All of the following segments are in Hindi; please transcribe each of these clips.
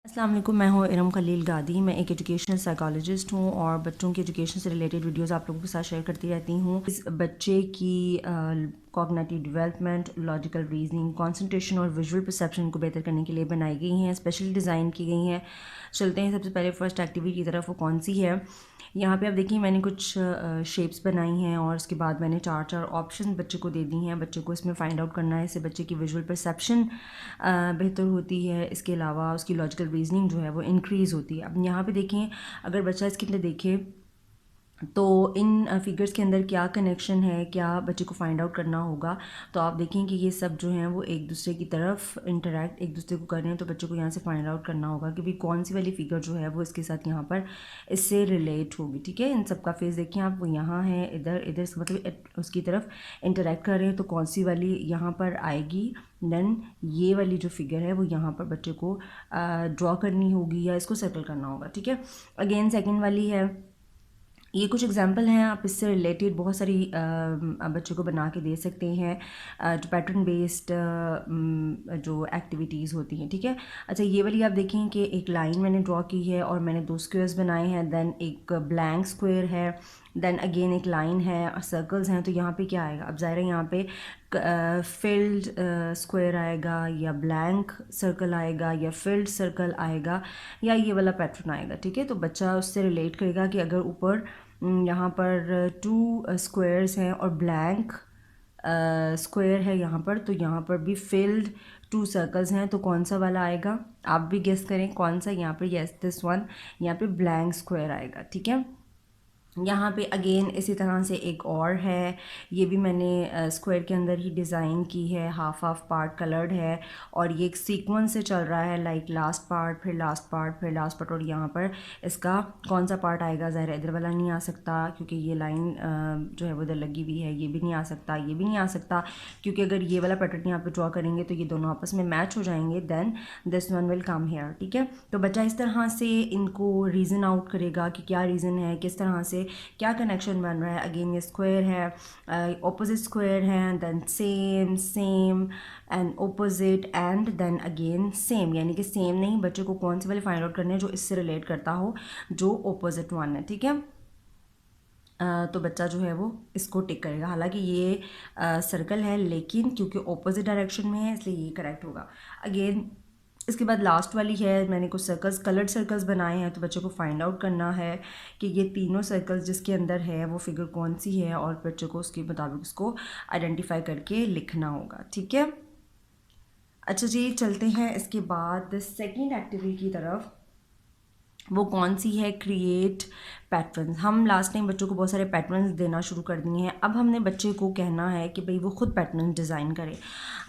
अस्सलाम वालेकुम, मैं हूँ इरम खलील गादी। मैं एक एजुकेशनल साइकोलॉजिस्ट हूँ और बच्चों के एजुकेशन से रिलेटेड वीडियोस आप लोगों के साथ शेयर करती रहती हूँ। इस बच्चे की cognitive development, logical reasoning, concentration और विजुअल परसेप्शन को बेहतर करने के लिए बनाई गई हैं, स्पेशली डिज़ाइन की गई हैं। चलते हैं सबसे पहले फर्स्ट एक्टिविटी की तरफ। वो कौन सी है? यहाँ पे आप देखिए मैंने कुछ शेप्स बनाई हैं और उसके बाद मैंने चार चार ऑप्शन बच्चे को दे दी हैं। बच्चे को इसमें फाइंड आउट करना है, इससे बच्चे की विजुअल परसेप्शन बेहतर होती है। इसके अलावा उसकी लॉजिकल रीजनिंग जो है वो इंक्रीज़ होती है। अब यहाँ पे देखें, अगर बच्चा इसके अंदर देखे तो इन फिगर्स के अंदर क्या कनेक्शन है, क्या बच्चे को फाइंड आउट करना होगा। तो आप देखें कि ये सब जो हैं वो एक दूसरे की तरफ इंटरेक्ट एक दूसरे को कर रहे हैं। तो बच्चे को यहाँ से फाइंड आउट करना होगा कि भाई कौन सी वाली फिगर जो है वो इसके साथ यहाँ पर इससे रिलेट होगी। ठीक है, इन सब का फेस देखिए आप, वो यहाँ है, इधर इधर मतलब उसकी तरफ इंटरेक्ट कर रहे हैं। तो कौन सी वाली यहाँ पर आएगी, देन ये वाली जो फिगर है वो यहाँ पर बच्चे को ड्रॉ करनी होगी या इसको सर्कल करना होगा। ठीक है, अगेन सेकेंड वाली है। ये कुछ एग्जाम्पल हैं, आप इससे रिलेटेड बहुत सारी बच्चों को बना के दे सकते हैं, जो पैटर्न बेस्ड जो एक्टिविटीज़ होती हैं। ठीक है, अच्छा ये वाली आप देखें कि एक लाइन मैंने ड्रॉ की है और मैंने दो स्क्वेयर्स बनाए हैं, देन एक ब्लैंक स्क्वेयर है, देन अगेन एक लाइन है और सर्कल्स हैं। तो यहाँ पे क्या आएगा? अब ज़ाहिर है यहाँ पे फिल्ड स्क्वायर आएगा या ब्लैंक सर्कल आएगा या फिल्ड सर्कल आएगा या ये वाला पैटर्न आएगा। ठीक है, तो बच्चा उससे रिलेट करेगा कि अगर ऊपर यहाँ पर टू स्क्वायर्स हैं और ब्लैंक स्क्वायर है यहाँ पर, तो यहाँ पर भी फिल्ड टू सर्कल्स हैं, तो कौन सा वाला आएगा? आप भी गेस करें कौन सा। यहाँ पर यस दिस वन, यहाँ पे ब्लैंक स्क्वायर आएगा। ठीक है, यहाँ पे अगेन इसी तरह से एक और है, ये भी मैंने स्क्वायर के अंदर ही डिज़ाइन की है, हाफ हाफ पार्ट कलर्ड है और ये एक सीक्वेंस से चल रहा है, लाइक लास्ट पार्ट फिर लास्ट पार्ट फिर लास्ट पार्ट। और यहाँ पर इसका कौन सा पार्ट आएगा? ज़ाहिर इधर वाला नहीं आ सकता क्योंकि ये लाइन जो है वो इधर लगी हुई है। ये भी नहीं आ सकता, ये भी नहीं आ सकता क्योंकि अगर ये वाला पैटर्न यहाँ पे ड्रॉ करेंगे तो ये दोनों आपस में मैच हो जाएंगे, then this one will come here. ठीक है, तो बच्चा इस तरह से इनको रीज़न आउट करेगा कि क्या रीज़न है, किस तरह से क्या कनेक्शन बन रहा है। अगेन ये स्क्वायर है, ऑपोजिट स्क्वायर है, then same same and opposite and then again same, यानी कि सेम नहीं, बच्चे को कौन से वाले फाइंड आउट करने हैं जो इससे रिलेट करता हो, जो ऑपोजिट वन है। ठीक है, तो बच्चा जो है वो इसको टिक करेगा। हालांकि ये सर्कल है लेकिन क्योंकि ऑपोजिट डायरेक्शन में है इसलिए ये करेक्ट होगा। अगेन इसके बाद लास्ट वाली है, मैंने कुछ सर्कल्स कलर्ड सर्कल्स बनाए हैं, तो बच्चों को फाइंड आउट करना है कि ये तीनों सर्कल्स जिसके अंदर है वो फिगर कौन सी है और बच्चों को उसके मुताबिक उसको आइडेंटिफाई करके लिखना होगा। ठीक है, अच्छा जी चलते हैं इसके बाद सेकेंड एक्टिविटी की तरफ। वो कौन सी है? Create patterns. हम लास्ट टाइम बच्चों को बहुत सारे पैटर्न्स देना शुरू कर दिए हैं, अब हमने बच्चे को कहना है कि भाई वो खुद पैटर्न डिज़ाइन करे।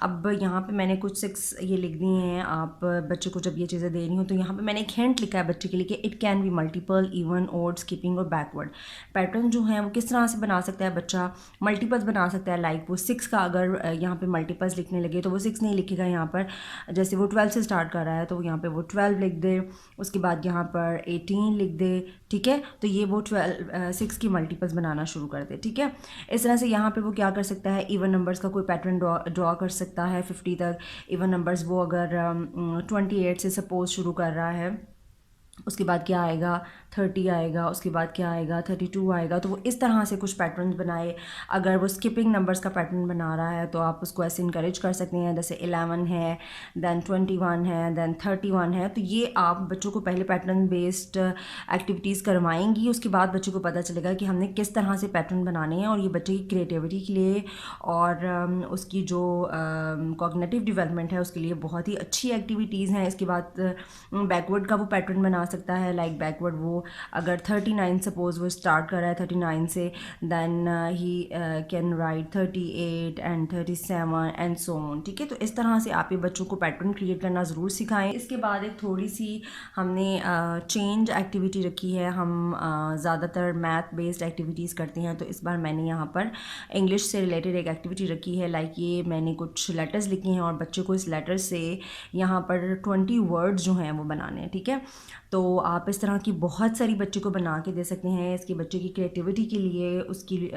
अब यहाँ पे मैंने कुछ 6 ये लिख दिए हैं। आप बच्चे को जब ये चीज़ें दे रही हूँ तो यहाँ पे मैंने एक हिंट लिखा है बच्चे के लिए कि it can be multiple, even, odd, skipping और बैकवर्ड। पैटर्न जो है वो किस तरह से बना सकता है बच्चा? मल्टीपल्स बना सकता है, लाइक वो 6 का अगर यहाँ पे मल्टीपल्स लिखने लगे तो वो 6 नहीं लिखेगा यहाँ पर। जैसे वो 12 से स्टार्ट कर रहा है तो यहाँ पे वो 12 लिख दे, उसके बाद यहाँ पर 18 लिख दे। ठीक है, तो ये वो 6 की मल्टीपल्स बनाना शुरू कर दे। ठीक है, इस तरह से यहाँ पे वो क्या कर सकता है, इवन नंबर्स का कोई पैटर्न ड्रॉ कर सकता है 50 तक। इवन नंबर्स वो अगर 28 से सपोज शुरू कर रहा है, उसके बाद क्या आएगा? 30 आएगा, उसके बाद क्या आएगा? 32 आएगा। तो वो इस तरह से कुछ पैटर्न बनाए। अगर वो स्किपिंग नंबर्स का पैटर्न बना रहा है तो आप उसको ऐसे इनकरेज कर सकते हैं, जैसे 11 है, देन 21 है, देन 31 है। तो ये आप बच्चों को पहले पैटर्न बेस्ड एक्टिविटीज़ करवाएंगी, उसके बाद बच्चों को पता चलेगा कि हमने किस तरह से पैटर्न बनाने हैं, और ये बच्चे की क्रिएटिविटी के लिए और उसकी जो कॉग्निटिव डेवलपमेंट है उसके लिए बहुत ही अच्छी एक्टिविटीज़ हैं। इसके बाद बैकवर्ड का वो पैटर्न बना सकता है, लाइक बैकवर्ड वो अगर 39 सपोज वो स्टार्ट कर रहा है 39 से, then he can write 38 and 37 and so on. ठीक है, तो इस तरह से आप ये बच्चों को पैटर्न क्रिएट करना ज़रूर सिखाएं। इसके बाद एक थोड़ी सी हमने चेंज एक्टिविटी रखी है। हम ज़्यादातर मैथ बेस्ड एक्टिविटीज़ करते हैं, तो इस बार मैंने यहाँ पर इंग्लिश से रिलेटेड एक एक्टिविटी रखी है। लाइक ये मैंने कुछ लेटर्स लिखे हैं और बच्चे को इस लेटर से यहाँ पर 20 वर्ड्स जो हैं वो बनाने हैं। ठीक है, तो आप इस तरह की बहुत सारी बच्चे को बना के दे सकते हैं। इसके बच्चे की क्रिएटिविटी के लिए, उसकी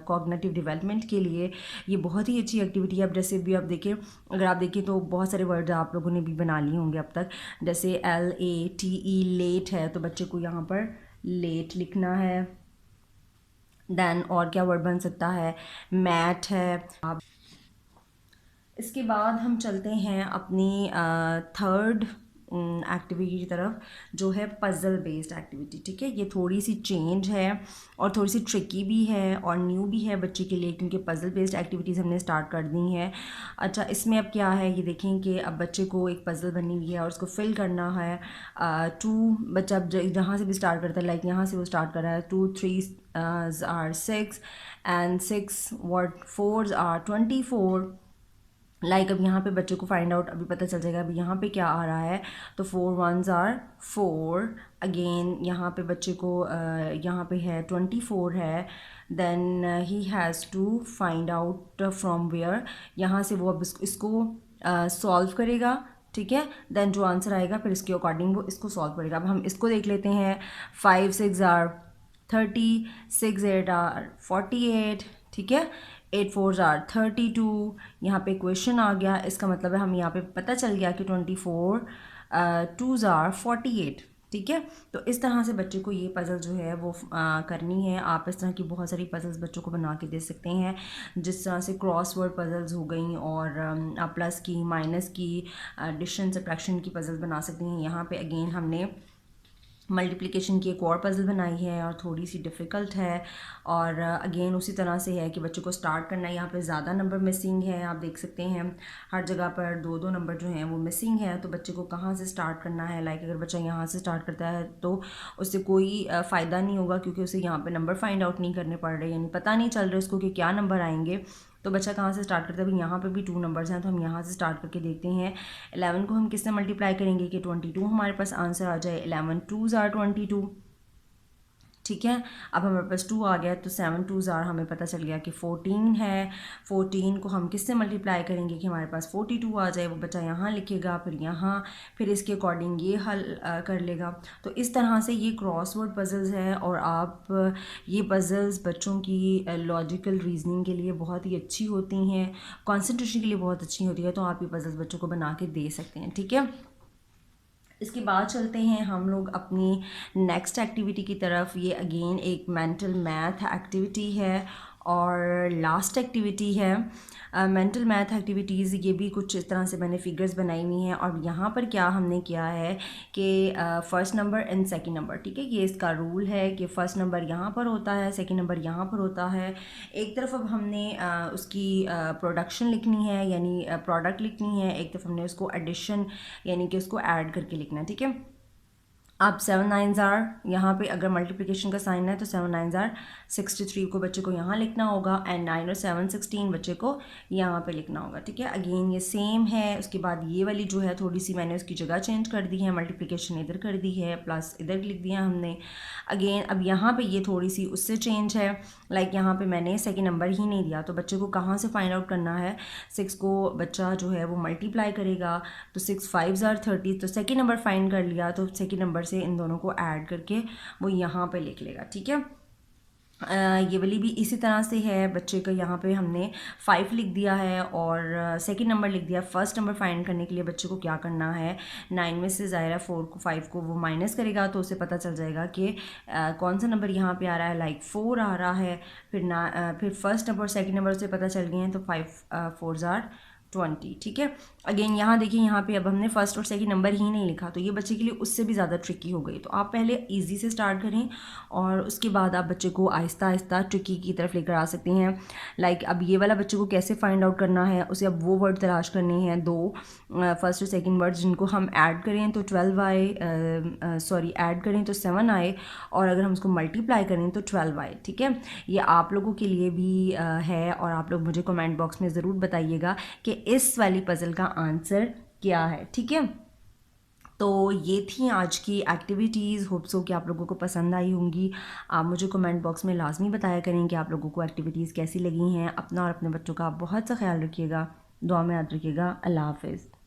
कॉग्निटिव डेवलपमेंट के लिए ये बहुत ही अच्छी एक्टिविटी है। अब जैसे भी आप देखें, अगर आप देखें तो बहुत सारे वर्ड आप लोगों ने भी बना लिए होंगे अब तक। जैसे LATE लेट है, तो बच्चे को यहाँ पर लेट लिखना है। देन और क्या वर्ड बन सकता है, मैट है। इसके बाद हम चलते हैं अपनी थर्ड एक्टिविटी की तरफ, जो है पज़ल बेस्ड एक्टिविटी। ठीक है, ये थोड़ी सी चेंज है और थोड़ी सी ट्रिकी भी है और न्यू भी है बच्चे के लिए, क्योंकि पज़ल बेस्ड एक्टिविटीज़ हमने स्टार्ट कर दी हैं। अच्छा, इसमें अब क्या है ये देखें कि अब बच्चे को एक पज़ल बनी हुई है और उसको फिल करना है। बच्चा अब जहाँ से भी स्टार्ट करता है, लाइक यहाँ से वो स्टार्ट कर रहा है, 2 3 are 6 and 6 what 4s are 24। Like अब यहाँ पे बच्चे को फाइंड आउट अभी पता चल जाएगा अभी यहाँ पे क्या आ रहा है। तो 4 1s are 4। अगेन यहाँ पे बच्चे को यहाँ पे है 24 है। Then he has to find out from where, यहाँ से वो अब इसको सॉल्व करेगा। ठीक है, देन जो आंसर आएगा फिर इसके अकॉर्डिंग वो इसको सॉल्व करेगा। अब हम इसको देख लेते हैं। 5 6 are 30, 6 8 are 48। ठीक है, 8 4s are 32। यहाँ पे क्वेश्चन आ गया, इसका मतलब है हम यहाँ पे पता चल गया कि 24 2s are 48। ठीक है, तो इस तरह से बच्चे को ये पज़ल जो है वो करनी है। आप इस तरह की बहुत सारी पज़ल्स बच्चों को बना के दे सकते हैं, जिस तरह से क्रॉसवर्ड पज़ल्स हो गई और आप प्लस की, माइनस की, एडिशन सब्ट्रैक्शन की पज़ल्स बना सकते हैं। यहाँ पे अगेन हमने मल्टीप्लिकेशन की एक और पज़ल बनाई है और थोड़ी सी डिफ़िकल्ट है। और अगेन उसी तरह से है कि बच्चे को स्टार्ट करना है। यहाँ पे ज़्यादा नंबर मिसिंग है, आप देख सकते हैं हर जगह पर 2 2 नंबर जो हैं वो मिसिंग है। तो बच्चे को कहाँ से स्टार्ट करना है, लाइक अगर बच्चा यहाँ से स्टार्ट करता है तो उससे कोई फ़ायदा नहीं होगा, क्योंकि उसे यहाँ पर नंबर फाइंड आउट नहीं करने पड़ रहे, यानी पता नहीं चल रहा उसको कि क्या नंबर आएंगे। तो बच्चा कहाँ से स्टार्ट करता है, अभी यहाँ पे भी 2 नंबर्स हैं, तो हम यहाँ से स्टार्ट करके देखते हैं। 11 को हम किससे मल्टीप्लाई करेंगे कि 22 हमारे पास आंसर आ जाए। 11 2s are 22। ठीक है, अब हमारे पास 2 आ गया, तो 7 2s are हमें पता चल गया कि 14 है। 14 को हम किससे मल्टीप्लाई करेंगे कि हमारे पास 42 आ जाए। वो बच्चा यहाँ लिखेगा, फिर यहाँ, फिर इसके अकॉर्डिंग ये हल कर लेगा। तो इस तरह से ये क्रॉसवर्ड पज़ल्स है और आप ये पज़ल्स बच्चों की लॉजिकल रीजनिंग के लिए बहुत ही अच्छी होती हैं, कॉन्सेंट्रेशन के लिए बहुत अच्छी होती है। तो आप ये पज़ल्स बच्चों को बना के दे सकते हैं। ठीक है, इसके बाद चलते हैं हम लोग अपनी नेक्स्ट एक्टिविटी की तरफ। ये अगेन एक मेंटल मैथ एक्टिविटी है और लास्ट एक्टिविटी है। मेंटल मैथ एक्टिविटीज़ ये भी कुछ इस तरह से मैंने फिगर्स बनाई हुई हैं और यहाँ पर क्या हमने किया है कि first number and second number. ठीक है, ये इसका रूल है कि फ़र्स्ट नंबर यहाँ पर होता है, सेकंड नंबर यहाँ पर होता है। एक तरफ अब हमने उसकी प्रोडक्शन लिखनी है, यानी प्रोडक्ट लिखनी है। एक तरफ हमने उसको एडिशन यानी कि उसको ऐड करके लिखना है। ठीक है, अब 7 9s are, यहाँ पे अगर मल्टीप्लिकेशन का साइन है तो 7 9s are 63 को बच्चे को यहाँ लिखना होगा एंड 9 और 7 16 बच्चे को यहाँ पे लिखना होगा। ठीक है, अगेन ये सेम है। उसके बाद ये वाली जो है थोड़ी सी मैंने उसकी जगह चेंज कर दी है, मल्टीप्लिकेशन इधर कर दी है, प्लस इधर लिख दिया हमने। अगेन अब यहाँ पे ये थोड़ी सी उससे चेंज है, लाइक यहाँ पे मैंने सेकेंड नंबर ही नहीं दिया। तो बच्चे को कहाँ से फाइंड आउट करना है, 6 को बच्चा जो है वो मल्टीप्लाई करेगा, तो 6 5s are 30। तो सेकेंड नंबर फाइंड कर लिया, तो सेकेंड नंबर से इन दोनों को ऐड करके वो यहाँ पे लिख लेगा। ठीक है, ये वाली भी इसी तरह से है। बच्चे का यहाँ पे हमने 5 लिख दिया है और सेकंड नंबर लिख दिया। फर्स्ट नंबर फाइंड करने के लिए बच्चे को क्या करना है, 9 में से ज़ाहिर 4 को 5 को वो माइनस करेगा, तो उसे पता चल जाएगा कि कौन सा नंबर यहाँ पे आ रहा है, लाइक 4 आ रहा है। फिर फर्स्ट नंबर और सेकंड नंबर उसे पता चल गए हैं, तो 5 4s are 20। ठीक है, अगेन यहाँ देखिए, यहाँ पे अब हमने फर्स्ट और सेकंड नंबर ही नहीं लिखा, तो ये बच्चे के लिए उससे भी ज़्यादा ट्रिकी हो गई। तो आप पहले इजी से स्टार्ट करें और उसके बाद आप बच्चे को आहिस्ता आहिस्ता ट्रिकी की तरफ लेकर आ सकते हैं। लाइक अब ये वाला बच्चे को कैसे फाइंड आउट करना है, उसे अब वो वर्ड तलाश करने हैं, 2 फर्स्ट और सेकंड वर्ड जिनको हम ऐड करें तो 12 आए, ऐड करें तो 7 आए, और अगर हम उसको मल्टीप्लाई करें तो 12 आए। ठीक है, ये आप लोगों के लिए भी है और आप लोग मुझे कमेंट बॉक्स में ज़रूर बताइएगा कि इस वाली पज़ल का आंसर क्या है। ठीक है, तो ये थी आज की एक्टिविटीज़। होप सो कि आप लोगों को पसंद आई होंगी। आप मुझे कमेंट बॉक्स में लाजमी बताया करें कि आप लोगों को एक्टिविटीज़ कैसी लगी हैं। अपना और अपने बच्चों का बहुत सा ख्याल रखिएगा, दुआ में याद रखिएगा। अल्लाह हाफ़िज़।